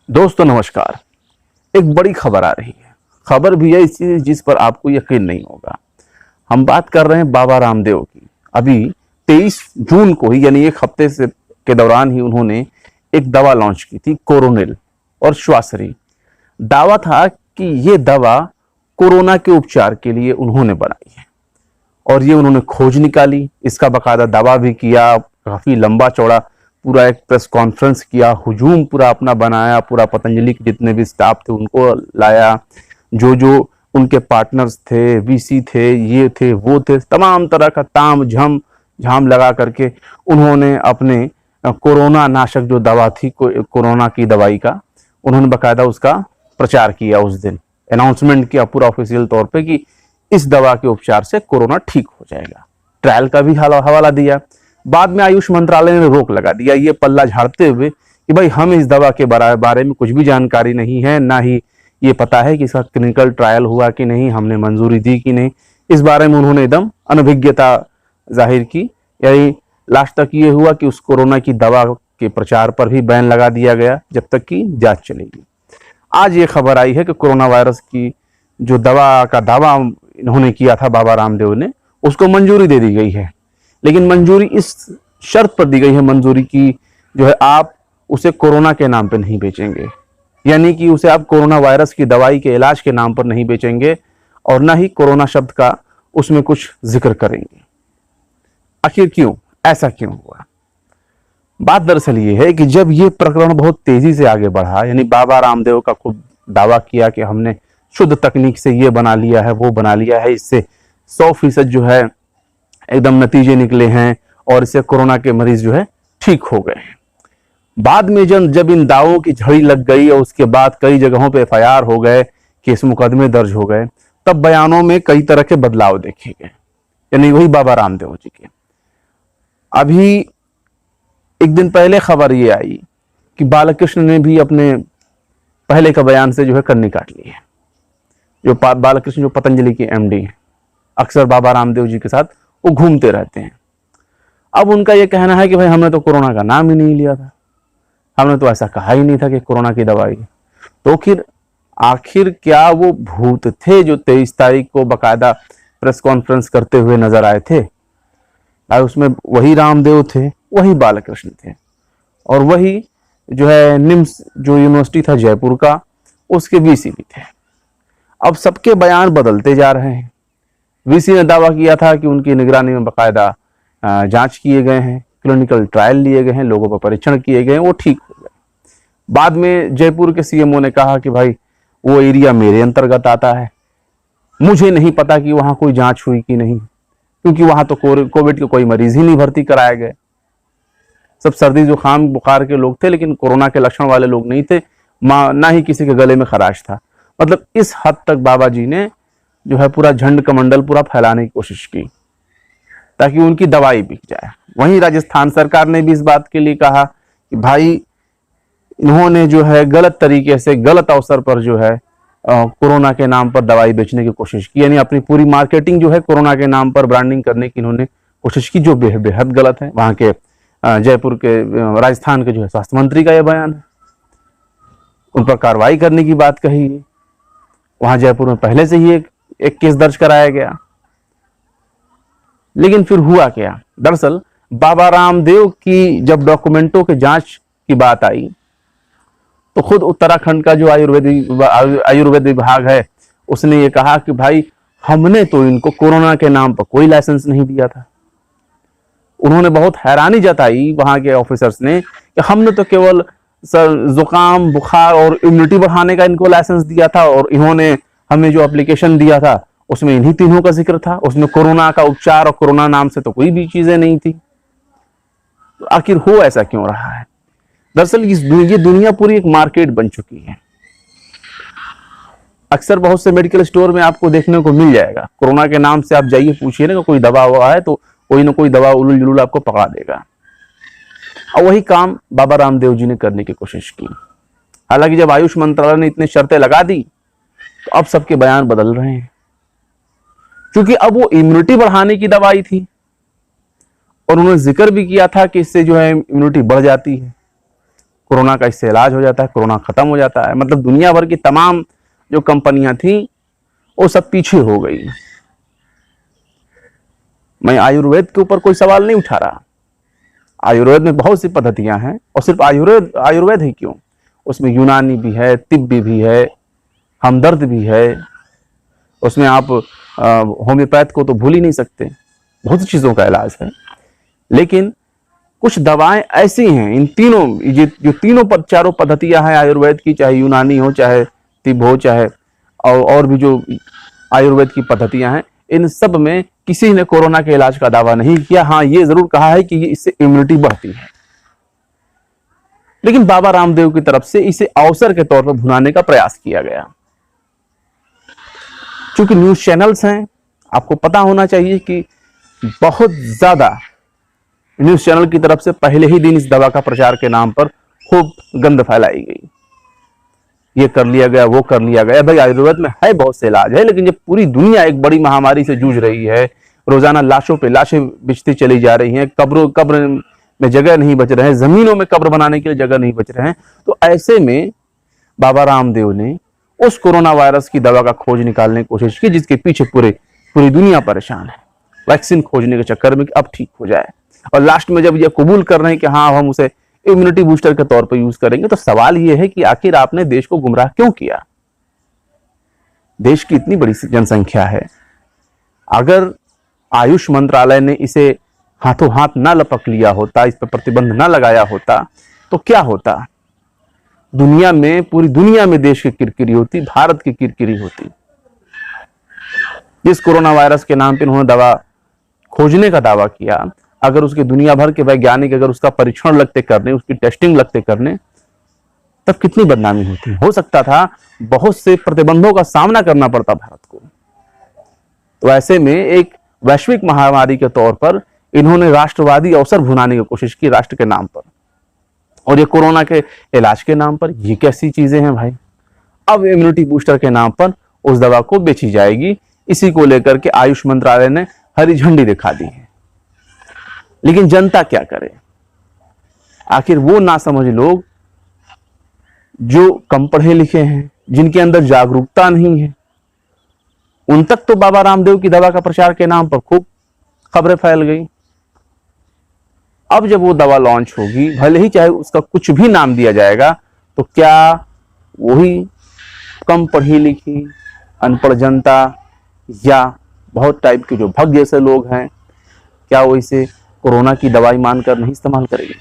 दोस्तों नमस्कार। एक बड़ी खबर आ रही है। खबर भी है इसी जिस पर आपको यकीन नहीं होगा। हम बात कर रहे हैं बाबा रामदेव की। अभी 23 जून को ही यानी एक हफ्ते से के दौरान ही उन्होंने एक दवा लॉन्च की थी, कोरोनिल और श्वासरी। दावा था कि ये दवा कोरोना के उपचार के लिए उन्होंने बनाई है और ये उन्होंने खोज निकाली। इसका बकायदा दावा भी किया, काफी लंबा चौड़ा पूरा एक प्रेस कॉन्फ्रेंस किया, हुजूम पूरा अपना बनाया, पूरा पतंजलि के जितने भी स्टाफ थे उनको लाया, जो जो उनके पार्टनर्स थे, वीसी थे, ये थे वो थे, तमाम तरह का ताम झम झाम लगा करके उन्होंने अपने कोरोना नाशक जो दवा थी, कोरोना की दवाई का, उन्होंने बकायदा उसका प्रचार किया। उस दिन अनाउंसमेंट किया पूरा ऑफिशियल तौर पे कि इस दवा के उपचार से कोरोना ठीक हो जाएगा। ट्रायल का भी हवाला दिया। बाद में आयुष मंत्रालय ने रोक लगा दिया, ये पल्ला झाड़ते हुए कि भाई हम इस दवा के बारे में कुछ भी जानकारी नहीं है, ना ही ये पता है कि इसका क्लिनिकल ट्रायल हुआ कि नहीं, हमने मंजूरी दी कि नहीं। इस बारे में उन्होंने एकदम अनभिज्ञता जाहिर की। यही लास्ट तक ये हुआ कि उस कोरोना की दवा के प्रचार पर भी बैन लगा दिया गया जब तक कि जांच चलेगी। आज ये खबर आई है कि कोरोना वायरस की जो दवा का दावा इन्होंने किया था बाबा रामदेव ने, उसको मंजूरी दे दी गई है। लेकिन मंजूरी इस शर्त पर दी गई है मंजूरी की, जो है आप उसे कोरोना के नाम पर नहीं बेचेंगे, यानी कि उसे आप कोरोना वायरस की दवाई के इलाज के नाम पर नहीं बेचेंगे और ना ही कोरोना शब्द का उसमें कुछ जिक्र करेंगे। आखिर क्यों, ऐसा क्यों हुआ? बात दरअसल ये है कि जब ये प्रकरण बहुत तेजी से आगे बढ़ा, यानी बाबा रामदेव का खुद दावा किया कि हमने शुद्ध तकनीक से ये बना लिया है, वो बना लिया है, इससे 100% जो है एकदम नतीजे निकले हैं और इससे कोरोना के मरीज जो है ठीक हो गए हैं। बाद में जब इन दावों की झड़ी लग गई और उसके बाद कई जगहों पे एफआईआर हो गए, केस मुकदमे दर्ज हो गए, तब बयानों में कई तरह के बदलाव देखे गए, यानी वही बाबा रामदेव जी के। अभी एक दिन पहले खबर ये आई कि बालकृष्ण ने भी अपने पहले का बयान से जो है कन्नी काट ली है। जो बालकृष्ण जो पतंजलि के एमडी हैं, अक्सर बाबा रामदेव जी के साथ वो घूमते रहते हैं। अब उनका ये कहना है कि भाई हमने तो कोरोना का नाम ही नहीं लिया था, हमने तो ऐसा कहा ही नहीं था कि कोरोना की दवाई। तो फिर आखिर क्या वो भूत थे जो 23 तारीख को बकायदा प्रेस कॉन्फ्रेंस करते हुए नजर आए थे? उसमें वही रामदेव थे, वही बालकृष्ण थे और वही जो है निम्स जो यूनिवर्सिटी था जयपुर का, उसके वीसी भी थे। अब सबके बयान बदलते जा रहे हैं। वीसी ने दावा किया था कि उनकी निगरानी में बकायदा जांच किए गए हैं, क्लिनिकल ट्रायल लिए गए हैं, लोगों पर परीक्षण किए गए हैं, वो ठीक हो गए। बाद में जयपुर के सीएमओ ने कहा कि भाई वो एरिया मेरे अंतर्गत आता है, मुझे नहीं पता कि वहां कोई जांच हुई कि नहीं, क्योंकि वहां तो कोविड के कोई मरीज ही नहीं भर्ती कराए गए। सब सर्दी जुकाम बुखार के लोग थे, लेकिन कोरोना के लक्षण वाले लोग नहीं थे, ना ही किसी के गले में खराश था। मतलब इस हद तक बाबा जी ने जो है पूरा झंड कमंडल पूरा फैलाने की कोशिश की ताकि उनकी दवाई बिक जाए। वहीं राजस्थान सरकार ने भी इस बात के लिए कहा कि भाई इन्होंने जो है गलत तरीके से गलत अवसर पर जो है कोरोना के नाम पर दवाई बेचने की कोशिश की, यानी अपनी पूरी मार्केटिंग जो है कोरोना के नाम पर ब्रांडिंग करने की इन्होंने कोशिश की, जो बेहद गलत है। वहां के जयपुर के राजस्थान के जो है स्वास्थ्य मंत्री का यह बयान है, उन पर कार्रवाई करने की बात कही है। वहां जयपुर में पहले से ही एक केस दर्ज कराया गया। लेकिन फिर हुआ क्या? दरअसल बाबा रामदेव की जब डॉक्यूमेंटों के जांच की बात आई तो खुद उत्तराखंड का जो आयुर्वेद विभाग है उसने ये कहा कि भाई हमने तो इनको कोरोना के नाम पर कोई लाइसेंस नहीं दिया था। उन्होंने बहुत हैरानी जताई वहां के ऑफिसर्स ने कि हमने तो केवल जुकाम बुखार और इम्यूनिटी बढ़ाने का इनको लाइसेंस दिया था और इन्होंने हमें जो एप्लीकेशन दिया था उसमें इन्हीं तीनों का जिक्र था, उसमें कोरोना का उपचार और कोरोना नाम से तो कोई भी चीजें नहीं थी। तो आखिर हो ऐसा क्यों रहा है? दरअसल ये दुनिया पूरी एक मार्केट बन चुकी है। अक्सर बहुत से मेडिकल स्टोर में आपको देखने को मिल जाएगा, कोरोना के नाम से आप जाइए पूछिए ना कोई दवा हुआ है तो कोई ना कोई दवा उलूल जुलूल आपको पकड़ा देगा। और वही काम बाबा रामदेव जी ने करने की कोशिश की। हालांकि जब आयुष मंत्रालय ने इतनी शर्तें लगा दी तो अब सबके बयान बदल रहे हैं, क्योंकि अब वो इम्यूनिटी बढ़ाने की दवाई थी और उन्होंने जिक्र भी किया था कि इससे जो है इम्यूनिटी बढ़ जाती है, कोरोना का इससे इलाज हो जाता है, कोरोना खत्म हो जाता है। मतलब दुनिया भर की तमाम जो कंपनियां थी वो सब पीछे हो गई। मैं आयुर्वेद के ऊपर कोई सवाल नहीं उठा रहा, आयुर्वेद में बहुत सी पद्धतियां हैं, और सिर्फ आयुर्वेद आयुर्वेद ही क्यों, उसमें यूनानी भी है, तिब्बी भी है, हमदर्द भी है, उसमें आप होम्योपैथ को तो भूल ही नहीं सकते, बहुत सी चीज़ों का इलाज है। लेकिन कुछ दवाएं ऐसी हैं, इन तीनों जो तीनों चारों पद्धतियां हैं आयुर्वेद की, चाहे यूनानी हो, चाहे तिब्ब हो, चाहे और भी जो आयुर्वेद की पद्धतियां हैं, इन सब में किसी ने कोरोना के इलाज का दावा नहीं किया। हाँ, ये जरूर कहा है कि इससे इम्यूनिटी बढ़ती है, लेकिन बाबा रामदेव की तरफ से इसे अवसर के तौर पर भुनाने का प्रयास किया गया। चूंकि न्यूज चैनल्स हैं, आपको पता होना चाहिए कि बहुत ज्यादा न्यूज चैनल की तरफ से पहले ही दिन इस दवा का प्रचार के नाम पर खूब गंद फैलाई गई, ये कर लिया गया, वो कर लिया गया। भाई आयुर्वेद में है बहुत से इलाज है, लेकिन जब पूरी दुनिया एक बड़ी महामारी से जूझ रही है, रोजाना लाशों पे लाशें बिछती चली जा रही हैं, कब्र में जगह नहीं बच रहे हैं, जमीनों में कब्र बनाने के लिए जगह नहीं बच रहे हैं, तो ऐसे में बाबा रामदेव ने उस कोरोना वायरस की दवा का खोज निकालने की कोशिश की, जिसके पीछे पूरी दुनिया परेशान है, वैक्सीन खोजने के चक्कर में कि अब ठीक हो जाए। और लास्ट में जब ये कबूल कर रहे हैं कि हाँ हम उसे इम्यूनिटी बूस्टर के तौर पर यूज करेंगे, तो सवाल यह है कि आखिर आपने देश को गुमराह क्यों किया? देश की इतनी बड़ी जनसंख्या है, अगर आयुष मंत्रालय ने इसे हाथों हाथ ना लपक लिया होता, इस पर प्रतिबंध ना लगाया होता, तो क्या होता? दुनिया में, पूरी दुनिया में देश की किरकिरी होती, भारत की किरकिरी होती। जिस कोरोना वायरस के नाम पर उन्होंने दवा खोजने का दावा किया, अगर उसके दुनिया भर के वैज्ञानिक अगर उसका परीक्षण लगते करने, उसकी टेस्टिंग लगते करने, तब कितनी बदनामी होती। हो सकता था बहुत से प्रतिबंधों का सामना करना पड़ता भारत को। तो ऐसे में एक वैश्विक महामारी के तौर पर इन्होंने राष्ट्रवादी अवसर भुनाने की कोशिश की राष्ट्र के नाम पर, और ये कोरोना के इलाज के नाम पर। ये कैसी चीजें हैं भाई? अब इम्यूनिटी बूस्टर के नाम पर उस दवा को बेची जाएगी, इसी को लेकर के आयुष मंत्रालय ने हरी झंडी दिखा दी है। लेकिन जनता क्या करे? आखिर वो नासमझ लोग जो कम पढ़े लिखे हैं, जिनके अंदर जागरूकता नहीं है, उन तक तो बाबा रामदेव की दवा का प्रचार के नाम पर खूब खबरें फैल गई। अब जब वो दवा लॉन्च होगी, भले ही चाहे उसका कुछ भी नाम दिया जाएगा, तो क्या वही कम पढ़ी लिखी अनपढ़ जनता या बहुत टाइप के जो भक्त जैसे लोग हैं, क्या वो इसे कोरोना की दवाई मानकर नहीं इस्तेमाल करेगी?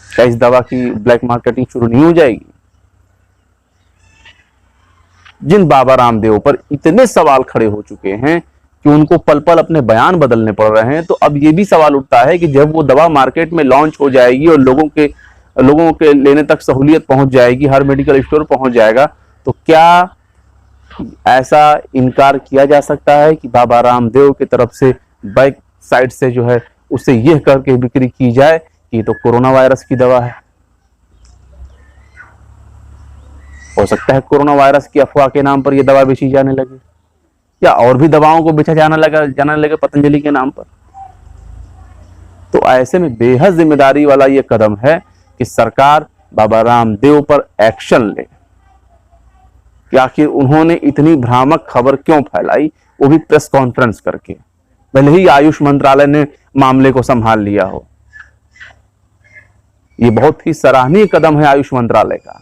क्या इस दवा की ब्लैक मार्केटिंग शुरू नहीं हो जाएगी? जिन बाबा रामदेव पर इतने सवाल खड़े हो चुके हैं कि उनको पल पल अपने बयान बदलने पड़ रहे हैं, तो अब ये भी सवाल उठता है कि जब वो दवा मार्केट में लॉन्च हो जाएगी और लोगों के लेने तक सहूलियत पहुंच जाएगी, हर मेडिकल स्टोर पहुंच जाएगा, तो क्या ऐसा इनकार किया जा सकता है कि बाबा रामदेव की तरफ से बैक साइड से जो है उससे यह करके बिक्री की जाए कि ये तो कोरोना वायरस की दवा है? हो सकता है कोरोना वायरस की अफवाह के नाम पर यह दवा बेची जाने लगे, या और भी दवाओं को बेचा जाने लगे पतंजलि के नाम पर। तो ऐसे में बेहद जिम्मेदारी वाला यह कदम है कि सरकार बाबा रामदेव पर एक्शन ले कि आखिर उन्होंने इतनी भ्रामक खबर क्यों फैलाई, वो भी प्रेस कॉन्फ्रेंस करके। भले ही आयुष मंत्रालय ने मामले को संभाल लिया हो, ये बहुत ही सराहनीय कदम है आयुष मंत्रालय का,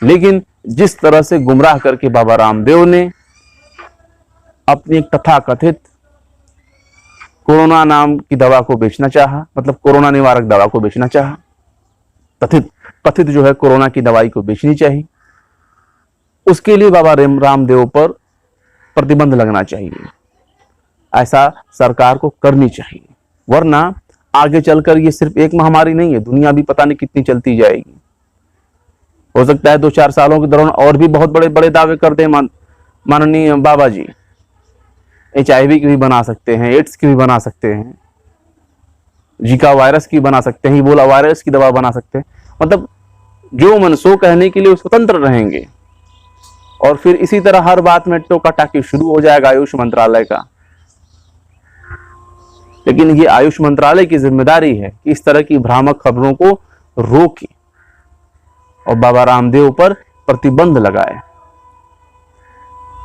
लेकिन जिस तरह से गुमराह करके बाबा रामदेव ने अपनी एक तथाकथित कोरोना नाम की दवा को बेचना चाहा, मतलब कोरोना निवारक दवा को बेचना चाहा, कथित जो है कोरोना की दवाई को बेचनी चाहिए, उसके लिए बाबा रामदेव पर प्रतिबंध लगना चाहिए। ऐसा सरकार को करनी चाहिए, वरना आगे चलकर ये सिर्फ एक महामारी नहीं है, दुनिया भी पता नहीं कितनी चलती जाएगी। हो सकता है 2-4 सालों के दौरान और भी बहुत बड़े बड़े दावे कर दे माननीय बाबा जी। HIV की भी बना सकते हैं, एड्स की भी बना सकते हैं, जीका वायरस की बना सकते हैं, इबोला वायरस की दवा बना सकते हैं। मतलब जो मन सो कहने के लिए स्वतंत्र रहेंगे, और फिर इसी तरह हर बात में टोका टाकी शुरू हो जाएगा आयुष मंत्रालय का। लेकिन ये आयुष मंत्रालय की जिम्मेदारी है कि इस तरह की भ्रामक खबरों को रोके, और बाबा रामदेव पर प्रतिबंध लगाए,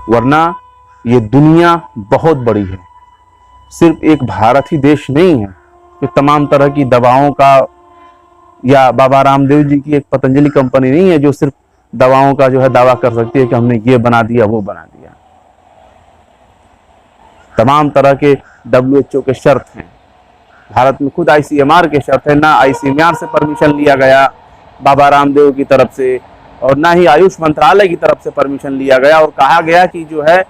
वरना ये दुनिया बहुत बड़ी है। सिर्फ एक भारत ही देश नहीं है कि तमाम तरह की दवाओं का, या बाबा रामदेव जी की एक पतंजलि कंपनी नहीं है जो सिर्फ दवाओं का जो है दावा कर सकती है कि हमने ये बना दिया वो बना दिया। तमाम तरह के WHO के शर्त हैं, भारत में खुद ICMR के शर्त है, ना ICMR से परमिशन लिया गया बाबा रामदेव की तरफ से, और ना ही आयुष मंत्रालय की तरफ से परमिशन लिया गया, और कहा गया कि जो है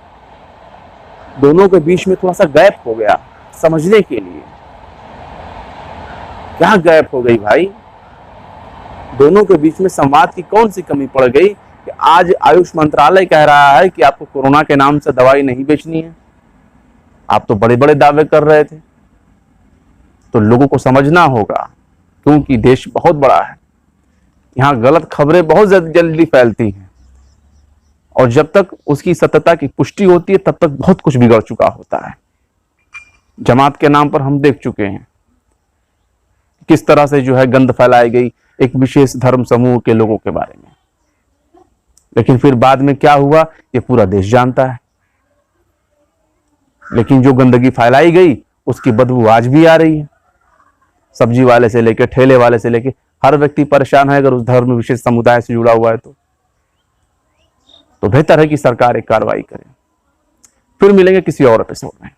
दोनों के बीच में थोड़ा सा गैप हो गया समझने के लिए। क्या गैप हो गई भाई? दोनों के बीच में संवाद की कौन सी कमी पड़ गई कि आज आयुष मंत्रालय कह रहा है कि आपको कोरोना के नाम से दवाई नहीं बेचनी है। आप तो बड़े बड़े दावे कर रहे थे। तो लोगों को समझना होगा, क्योंकि देश बहुत बड़ा है, यहाँ गलत खबरें बहुत जल्दी फैलती हैं, और जब तक उसकी सत्यता की पुष्टि होती है तब तक बहुत कुछ बिगड़ चुका होता है। जमात के नाम पर हम देख चुके हैं किस तरह से जो है गंद फैलाई गई एक विशेष धर्म समूह के लोगों के बारे में, लेकिन फिर बाद में क्या हुआ ये पूरा देश जानता है। लेकिन जो गंदगी फैलाई गई उसकी बदबू आज भी आ रही है। सब्जी वाले से लेकर ठेले वाले से लेकर हर व्यक्ति परेशान है, अगर उस धर्म विशेष समुदाय से जुड़ा हुआ है तो बेहतर है कि सरकार एक कार्रवाई करे। फिर मिलेंगे किसी और एपिसोड में।